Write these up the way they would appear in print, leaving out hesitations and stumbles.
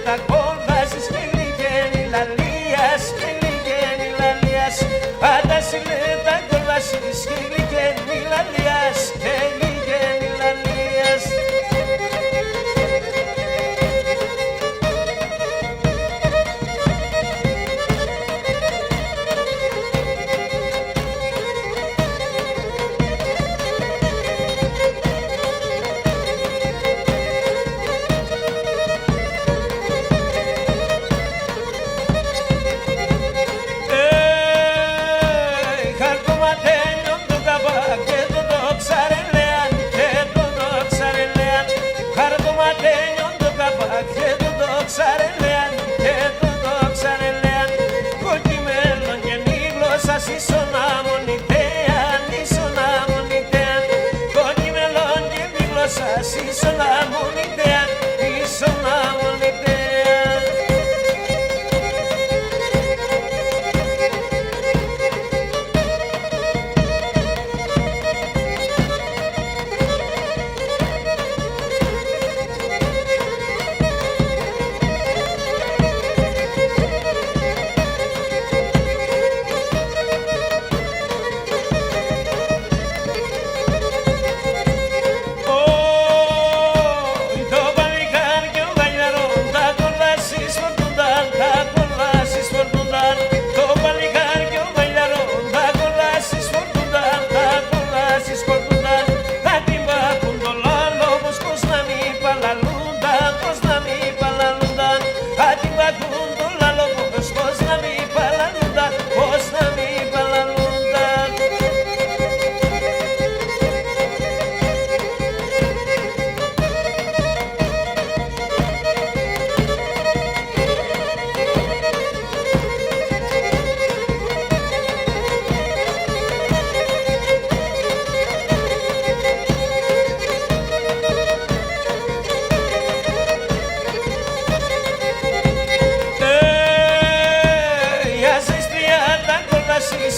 τα κόλβασης και γλυκένει λαλίας, και γλυκένει λαλίας. Αντάσιλε τα κόλβασης και γλυκένει λαλίας, και γλυκένει λαλίας. Ξαρελέαν και το ξαρελέαν, κοκκιμέλον και νύγλωσσας ίσον αμονιτέαν, ίσον αμονιτέαν, κοκκιμέλον και νύγλωσσας ίσον αμονιτέαν, ίσον αμονιτέαν.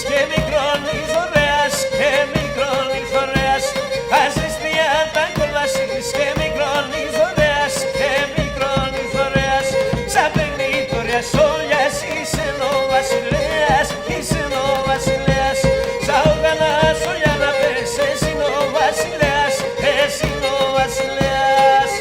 Και μικρώνεις ωραίας, και μικρώνεις ωραίας. Αζεστία τα κολβάσεις και μικρώνεις ωραίας, και μικρώνεις ωραίας. Σαν παιχνίδωριας όλιας είσαι ο βασιλέας, είσαι ο βασιλέας. Σαν όργανας όλια να πες, εσύ είναι ο βασιλέας, εσύ είναι ο βασιλέας.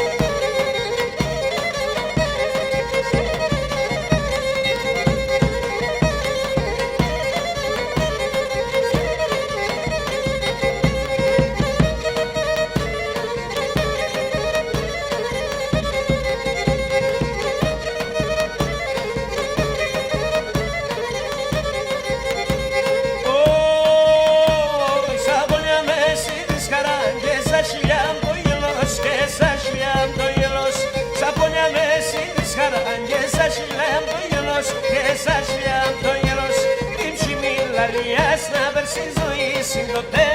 Και σας λέω το γελός, ύψη μη λαλιάς να περσείς ζωή συντοτέ.